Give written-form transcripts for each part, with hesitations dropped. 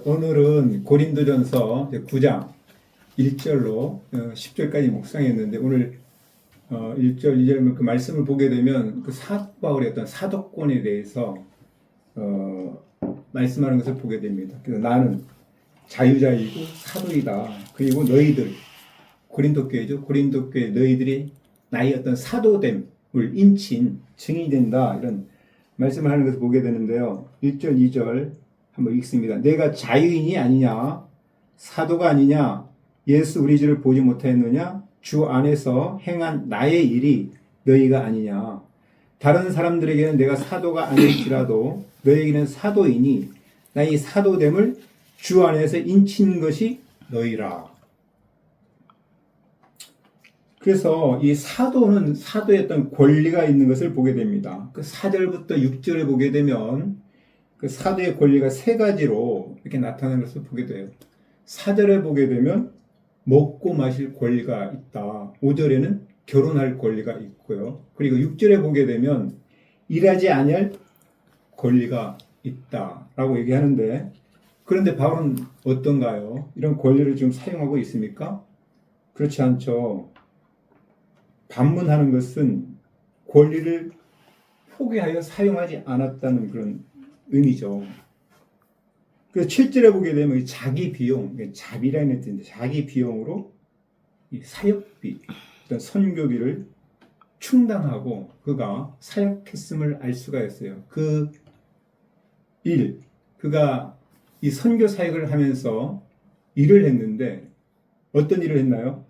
오늘은 고린도전서 9장 1절로 10절까지 묵상했는데 오늘 1절, 2절 그 말씀을 보게 되면 그 사도 바울의 어떤 사도권에 대해서 말씀하는 것을 보게 됩니다. 그래서 나는 자유자이고 사도이다. 그리고 너희들 고린도 교회죠. 고린도 교회 너희들이 나의 어떤 사도됨을 인친 증인이 된다. 이런 말씀을 하는 것을 보게 되는데요. 1절, 2절 한번 읽습니다. 내가 자유인이 아니냐? 사도가 아니냐? 예수 우리 주를 보지 못하였느냐? 주 안에서 행한 나의 일이 너희가 아니냐? 다른 사람들에게는 내가 사도가 아닐지라도 너희에게는 사도이니 나의 사도됨을 주 안에서 인친 것이 너희라. 그래서 이 사도는 사도의 어떤 권리가 있는 것을 보게 됩니다. 그 4절부터 6절에 보게 되면 그 사도의 권리가 세 가지로 이렇게 나타나는 것을 보게 돼요. 4절에 보게 되면 먹고 마실 권리가 있다. 5절에는 결혼할 권리가 있고요. 그리고 6절에 보게 되면 일하지 아니할 권리가 있다라고 얘기하는데, 그런데 바울은 어떤가요? 이런 권리를 지금 사용하고 있습니까? 그렇지 않죠. 반문하는 것은 권리를 포기하여 사용하지 않았다는 그런 의미죠. 그래서 7절에 보게 되면 자기 비용, 자비라는 뜻인데 자기 비용으로 이 사역비, 어떤 선교비를 충당하고 그가 사역했음을 알 수가 있어요. 그가 이 선교 사역을 하면서 일을 했는데 어떤 일을 했나요?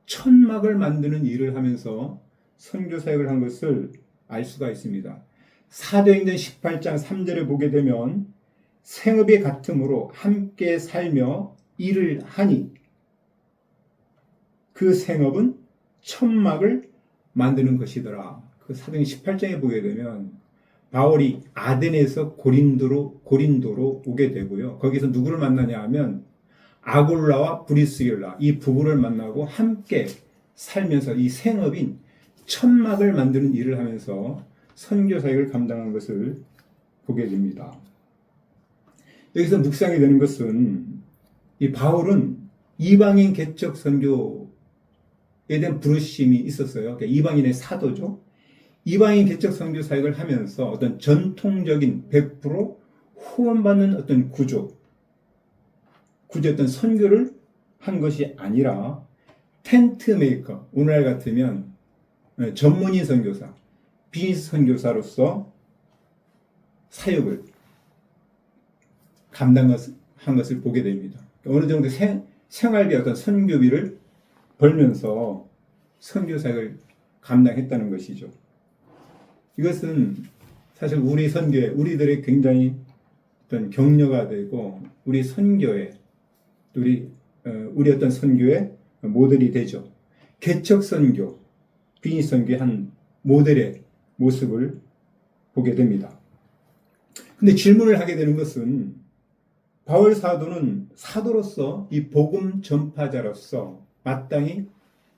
천막을 만드는 일을 하면서 선교 사역을 한 것을 알 수가 있습니다. 사도행전 18장 3절에 보게 되면 생업이 같음으로 함께 살며 일을 하니 그 생업은 천막을 만드는 것이더라. 그 사도행전 18장에 보게 되면 바울이 아덴에서 고린도로 오게 되고요. 거기서 누구를 만나냐 하면 아굴라와 브리스길라 이 부부를 만나고 함께 살면서 이 생업인 천막을 만드는 일을 하면서 선교 사역을 감당한 것을 보게 됩니다. 여기서 묵상이 되는 것은 이 바울은 이방인 개척 선교에 대한 부르심이 있었어요. 그러니까 이방인의 사도죠. 이방인 개척 선교 사역을 하면서 어떤 전통적인 100% 후원받는 어떤 구조 어떤 선교를 한 것이 아니라 텐트 메이커, 오늘날 같으면 전문인 선교사, 비즈니스 선교사로서 사역을 감당한 것을 보게 됩니다. 어느 정도 생활비 어떤 선교비를 벌면서 선교 사역을 감당했다는 것이죠. 이것은 사실 우리 선교에 우리들의 굉장히 어떤 격려가 되고 우리 선교에 우리 어떤 선교의 모델이 되죠. 개척 선교, 비즈니스 선교의 한 모델의 모습을 보게 됩니다. 근데 질문을 하게 되는 것은 바울 사도는 사도로서 이 복음 전파자로서 마땅히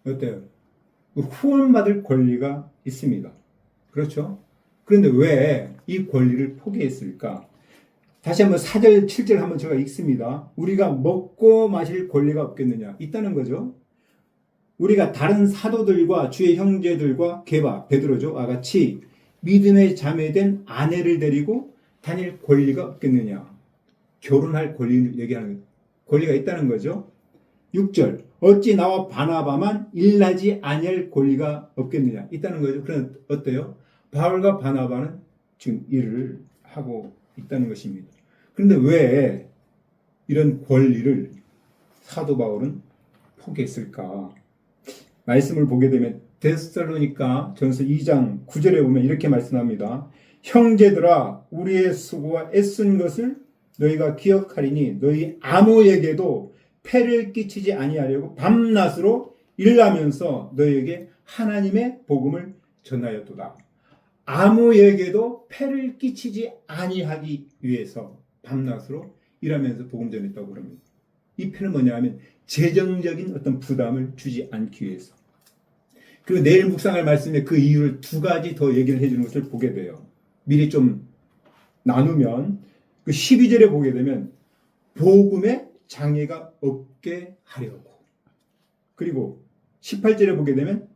어때요? 후원받을 권리가 있습니다. 그렇죠? 그런데 왜 이 권리를 포기했을까? 다시 한번 4절, 7절 한번 제가 읽습니다. 우리가 먹고 마실 권리가 없겠느냐? 있다는 거죠. 우리가 다른 사도들과 주의 형제들과 게바, 베드로죠. 같이 믿음의 자매된 아내를 데리고 다닐 권리가 없겠느냐? 결혼할 권리를 얘기하는 권리가 있다는 거죠. 6절. 어찌 나와 바나바만 일하지 아니할 권리가 없겠느냐? 있다는 거죠. 그럼 어때요? 바울과 바나바는 지금 일을 하고 있다는 것입니다. 그런데 왜 이런 권리를 사도 바울은 포기했을까? 말씀을 보게 되면 데살로니가 전서 2장 9절에 보면 이렇게 말씀합니다. 형제들아 우리의 수고와 애쓴 것을 너희가 기억하리니 너희 아무에게도 폐를 끼치지 아니하려고 밤낮으로 일하면서 너희에게 하나님의 복음을 전하였도다. 아무에게도 폐를 끼치지 아니하기 위해서 밤낮으로 일하면서 복음 전했다고 그럽니다. 이 폐는 뭐냐 하면 재정적인 어떤 부담을 주지 않기 위해서. 그리고 내일 묵상할 말씀에 그 이유를 두 가지 더 얘기를 해주는 것을 보게 돼요. 미리 좀 나누면 그 12절에 보게 되면 복음에 장애가 없게 하려고. 그리고 18절에 보게 되면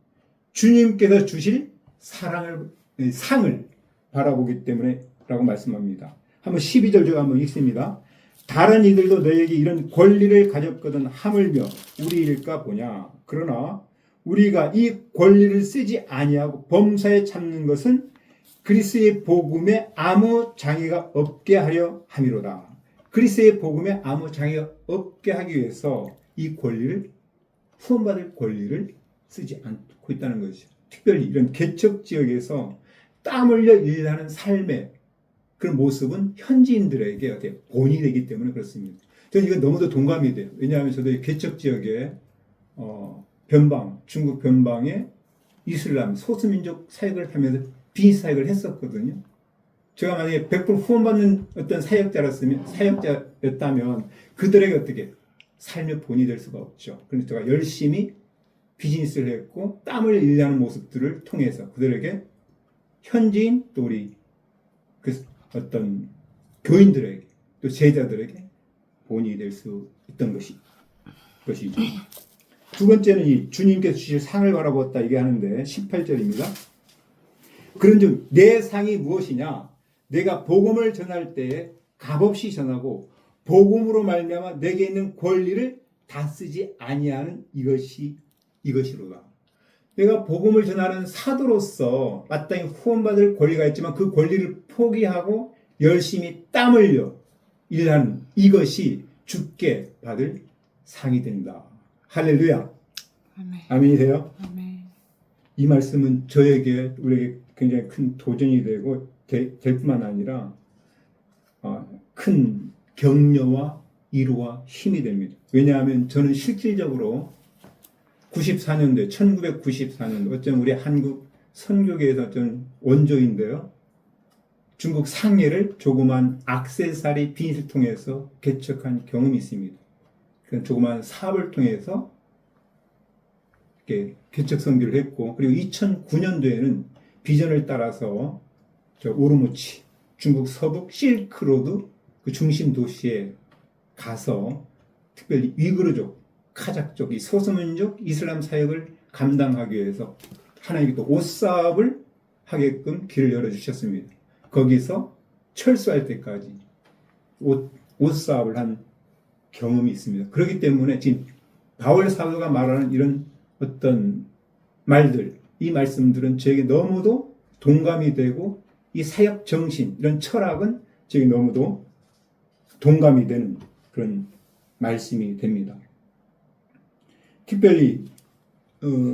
주님께서 주실 상을 바라보기 때문에 라고 말씀합니다. 한번 12절 제가 한번 읽습니다. 다른 이들도 너에게 이런 권리를 가졌거든 하물며 우리 일까 보냐. 그러나 우리가 이 권리를 쓰지 아니하고 범사에 참는 것은 그리스도의 복음에 아무 장애가 없게 하려 함이로다. 그리스도의 복음에 아무 장애가 없게 하기 위해서 이 권리를, 후원받을 권리를 쓰지 않고 있다는 것이죠. 특별히 이런 개척 지역에서 땀 흘려 일하는 삶의 그런 모습은 현지인들에게 어떻게 본이 되기 때문에 그렇습니다. 저는 이건 너무도 동감이 돼요. 왜냐하면 저도 개척 지역에 중국 변방에 이슬람 소수민족 사역을 하면서 비즈니스 사역을 했었거든요. 제가 만약에 100% 후원받는 어떤 사역자였다면 그들에게 어떻게 삶의 본이 될 수가 없죠. 그래서 제가 열심히 비즈니스를 했고 땀을 일하는 모습들을 통해서 그들에게 현지인 또 우리 그 어떤 교인들에게 또 제자들에게 본이 될 수 있던 것이죠. 두 번째는 이 주님께서 주실 상을 바라보았다 이게 하는데 18절입니다. 그런즉 내 상이 무엇이냐? 내가 복음을 전할 때에 값없이 전하고 복음으로 말미암아 내게 있는 권리를 다 쓰지 아니하는 이것이로다. 내가 복음을 전하는 사도로서 마땅히 후원받을 권리가 있지만 그 권리를 포기하고 열심히 땀 흘려 일하는 이것이 주께 받을 상이 된다. 할렐루야. 아멘이세요? 아멘. 이 말씀은 저에게 우리에게 굉장히 큰 도전이 되고 될 뿐만 아니라 큰 격려와 위로와 힘이 됩니다. 왜냐하면 저는 실질적으로 1994년도 어쩌면 우리 한국 선교계에서 좀 원조인데요. 중국 상해를 조그만 액세서리 비즈니스를 통해서 개척한 경험이 있습니다. 그 조그만 사업을 통해서 이렇게 개척 선교를 했고, 그리고 2009년도에는 비전을 따라서 우르무치, 중국 서북 실크로드 그 중심 도시에 가서 특별히 위구르족, 카자크족, 이 소수민족 이슬람 사역을 감당하기 위해서 하나님께 또 옷사업을 하게끔 길을 열어주셨습니다. 거기서 철수할 때까지 옷사업을 한 경험이 있습니다. 그렇기 때문에 지금 바울 사도가 말하는 이런 어떤 말들, 이 말씀들은 저에게 너무도 동감이 되고 이 사역 정신, 이런 철학은 저에게 너무도 동감이 되는 그런 말씀이 됩니다. 특별히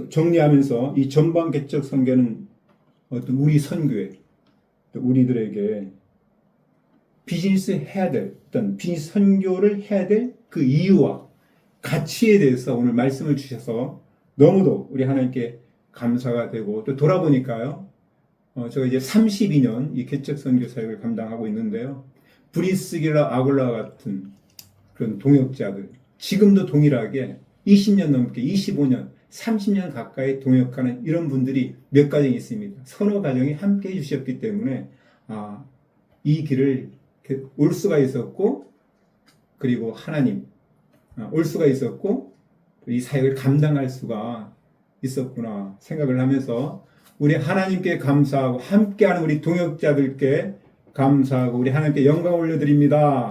정리하면서 이 전방 개척 선교는 어떤 우리 선교회, 우리들에게 비즈니스 해야 될 어떤 비즈니스 선교를 해야 될 그 이유와 가치에 대해서 오늘 말씀을 주셔서 너무도 우리 하나님께 감사가 되고, 또 돌아보니까요, 제가 이제 32년 이 개척 선교 사역을 감당하고 있는데요, 브리스길라 아굴라 같은 그런 동역자들, 지금도 동일하게 20년 넘게 25년 30년 가까이 동역하는 이런 분들이 몇 가정이 있습니다. 서너 가정이 함께 해주셨기 때문에 이 길을 올 수가 있었고, 그리고 하나님 올 수가 있었고 이 사역을 감당할 수가 있었구나 생각을 하면서 우리 하나님께 감사하고 함께하는 우리 동역자들께 감사하고 우리 하나님께 영광 올려드립니다.